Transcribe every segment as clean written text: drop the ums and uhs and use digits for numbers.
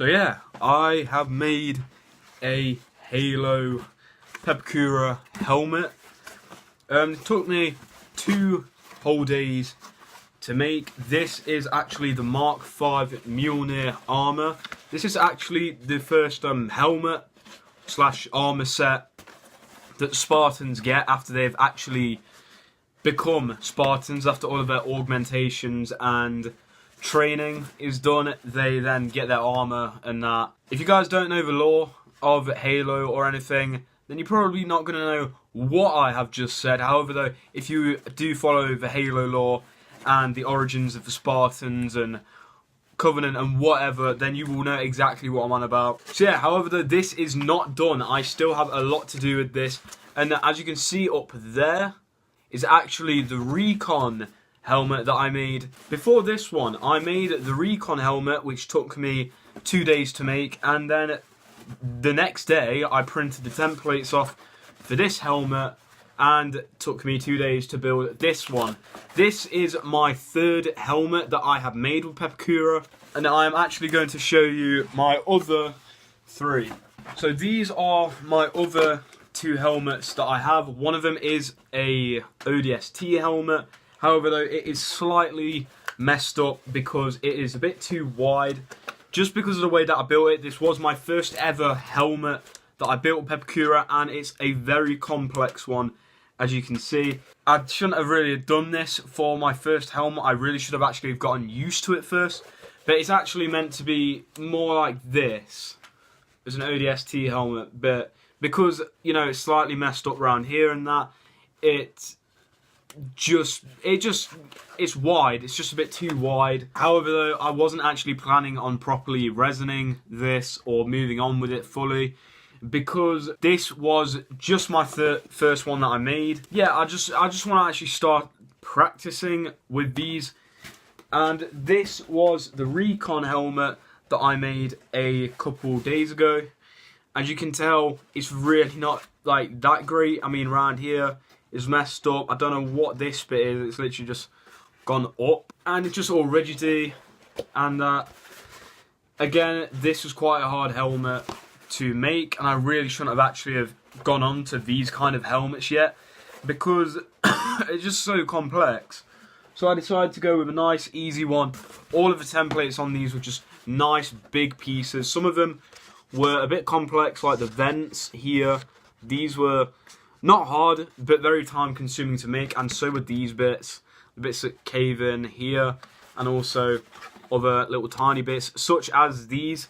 So yeah, I have made a Halo Pepakura helmet. It took me 2 whole days to make. This is actually the Mark V Mjolnir armor. This is actually the first helmet slash armor set that Spartans get after they've actually become Spartans, after all of their augmentations and training is done. They then get their armor and that. If you guys don't know the lore of Halo or anything, then you're probably not going to know what I have just said. However though, if you do follow the Halo lore and the origins of the Spartans and Covenant and whatever, then you will know exactly what I'm on about. So yeah, however though, this is not done. I still have a lot to do with this, and as you can see up there is actually the Recon helmet that I made. Before this one, I made the Recon helmet, which took me 2 days to make, and then the next day I printed the templates off for this helmet, and it took me 2 days to build this one. This is my 3rd helmet that I have made with Pepakura, and I am actually going to show you my other 3. So these are my other 2 helmets that I have. One of them is a ODST helmet. However though, it is slightly messed up because it is a bit too wide. Just because of the way that I built it. This was my first ever helmet that I built with Pepakura, and it's a very complex one, as you can see. I shouldn't have really done this for my first helmet. I really should have actually gotten used to it first. But it's actually meant to be more like this as an ODST helmet. But because, you know, it's slightly messed up around here and that, it's wide. It's just a bit too wide. However though, I wasn't actually planning on properly resining this or moving on with it fully, because this was just my first one that I made. Yeah, I just want to actually start practicing with these. And this was the Recon helmet that I made a couple days ago. As you can tell, it's really not like that great. I mean, around here is messed up. I don't know what this bit is. It's literally just gone up, and it's just all rigidy. And again, this was quite a hard helmet to make, and I really shouldn't have actually have gone on to these kind of helmets yet, because it's just so complex. So I decided to go with a nice easy one. All of the templates on these were just nice big pieces. Some of them were a bit complex, like the vents here. These were not hard, but very time consuming to make, and so were these bits. The bits that cave in here, and also other little tiny bits, such as these.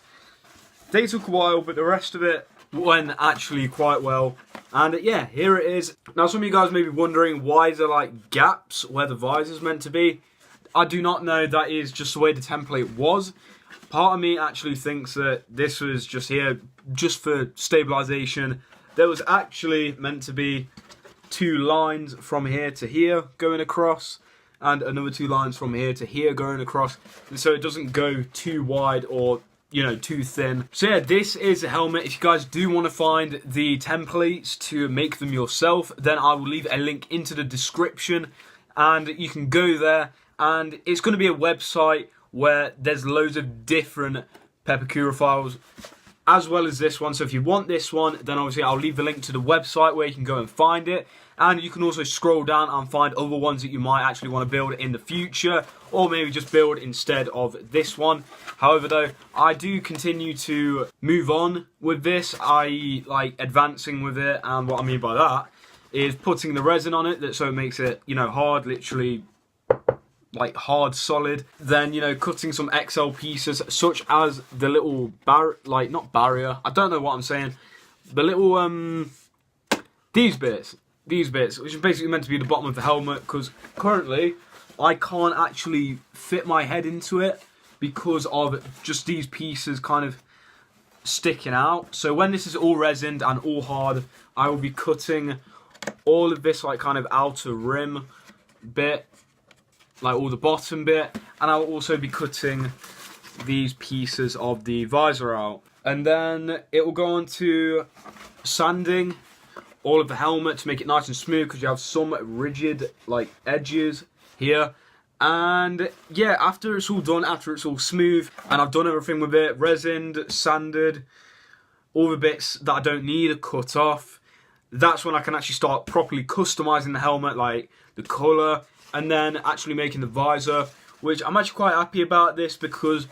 They took a while, but the rest of it went actually quite well. And yeah, here it is. Now some of you guys may be wondering, why is there like gaps where the visor's meant to be? I do not know. That is just the way the template was. Part of me actually thinks that this was just here just for stabilization. There was actually meant to be 2 lines from here to here going across, and another 2 lines from here to here going across, and so it doesn't go too wide or, you know, too thin. So yeah, this is a helmet. If you guys do want to find the templates to make them yourself, then I will leave a link into the description, and you can go there, and it's going to be a website where there's loads of different Pepakura files, as well as this one. So if you want this one, then obviously I'll leave the link to the website where you can go and find it. And you can also scroll down and find other ones that you might actually want to build in the future, or maybe just build instead of this one. However though, I do continue to move on with this, i.e. like advancing with it, and what I mean by that is putting the resin on it, so it makes it, you know, hard, literally like hard solid. Then, you know, cutting some XL pieces, such as the little not barrier, I don't know what I'm saying, the little these bits, which is basically meant to be the bottom of the helmet, because currently I can't actually fit my head into it because of just these pieces kind of sticking out. So when this is all resined and all hard, I will be cutting all of this like kind of outer rim bit, like all the bottom bit, and I'll also be cutting these pieces of the visor out. And then it will go on to sanding all of the helmet to make it nice and smooth, because you have some rigid like edges here, And yeah, after it's all done, after it's all smooth, and I've done everything with it, resined, sanded, all the bits that I don't need are cut off, that's when I can actually start properly customizing the helmet, like the colour, and then actually making the visor, which I'm actually quite happy about this because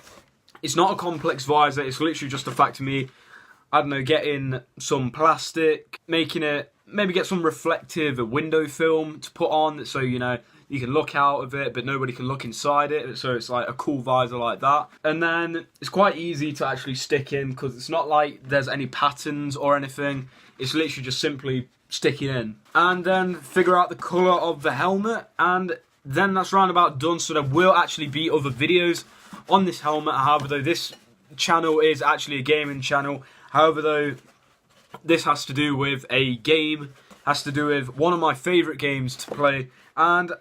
it's not a complex visor. It's literally just the fact of me, I don't know, getting some plastic, making it, maybe get some reflective window film to put on, so you know, you can look out of it, but nobody can look inside it, so it's like a cool visor like that. And then it's quite easy to actually stick in, because it's not like there's any patterns or anything. It's literally just simply sticking in. And then figure out the colour of the helmet, and then that's round about done. So there will actually be other videos on this helmet. However, though, this channel is actually a gaming channel. However, though, this has to do with a game, has to do with one of my favourite games to play, and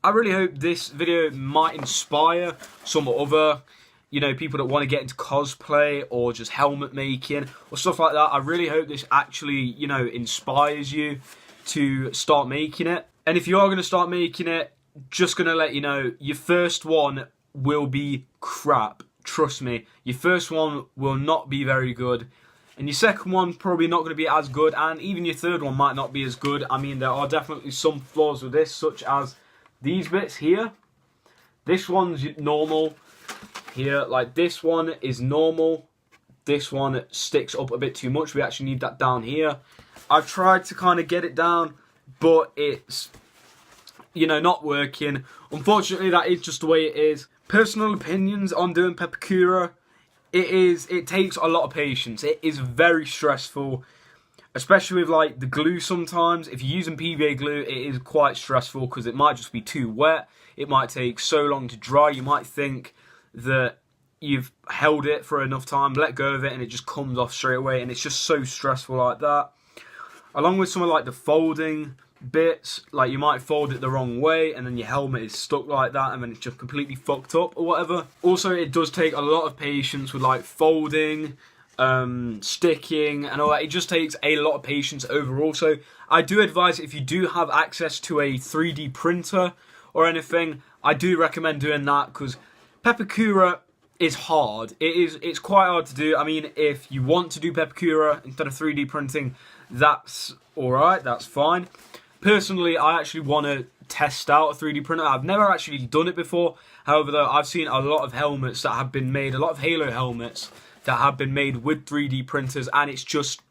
I really hope this video might inspire some other, you know, people that want to get into cosplay or just helmet making or stuff like that. I really hope this actually, you know, inspires you to start making it. And if you are going to start making it, just going to let you know, your first one will be crap. Trust me, your first one will not be very good. And your second one probably not going to be as good. And even your third one might not be as good. I mean, there are definitely some flaws with this, such as these bits here. This one's normal here. Like, this one is normal. This one sticks up a bit too much. We actually need that down here. I've tried to kind of get it down, but it's, you know, not working. Unfortunately, that is just the way it is. Personal opinions on doing Pepakura. It takes a lot of patience. It is very stressful, especially with like the glue sometimes. If you're using PVA glue, it is quite stressful because it might just be too wet. It might take so long to dry. You might think that you've held it for enough time, let go of it, and it just comes off straight away, and it's just so stressful like that. Along with some of like the folding bits, like you might fold it the wrong way and then your helmet is stuck like that and then it's just completely fucked up or whatever. Also, it does take a lot of patience with like folding, sticking and all that. It just takes a lot of patience overall. So I do advise, if you do have access to a 3D printer or anything, I do recommend doing that, because Pepakura is hard. It's quite hard to do. I mean, if you want to do Pepakura instead of 3D printing, that's alright, that's fine. Personally, I actually want to test out a 3D printer. I've never actually done it before. However, though, I've seen a lot of helmets that have been made, a lot of Halo helmets that have been made with 3D printers, and it's just,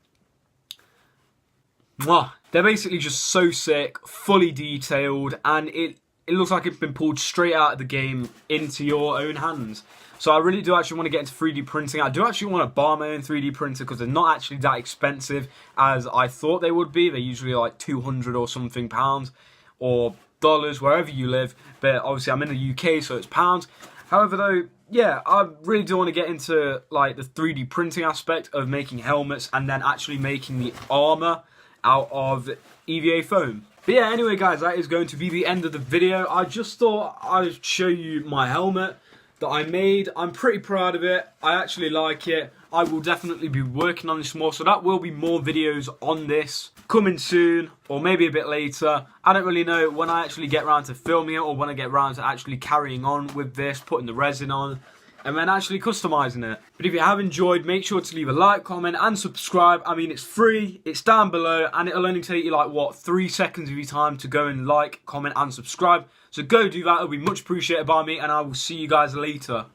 mwah. They're basically just so sick, fully detailed, and it looks like it's been pulled straight out of the game into your own hands. So I really do actually want to get into 3D printing. I do actually want to buy my own 3D printer because they're not actually that expensive as I thought they would be. They're usually like 200 or something pounds or dollars, wherever you live. But obviously I'm in the UK, so it's pounds. However, though, yeah, I really do want to get into like the 3D printing aspect of making helmets and then actually making the armor out of EVA foam. But yeah, anyway guys, that is going to be the end of the video. I just thought I'd show you my helmet that I made. I'm pretty proud of it. I actually like it. I will definitely be working on this more, so that will be more videos on this coming soon, or maybe a bit later. I don't really know when I actually get around to filming it, or when I get around to actually carrying on with this, putting the resin on, and then actually customizing it. But if you have enjoyed, make sure to leave a like, comment, and subscribe. I mean, it's free, it's down below, and it'll only take you like, what, 3 seconds of your time to go and like, comment, and subscribe. So go do that, it'll be much appreciated by me, and I will see you guys later.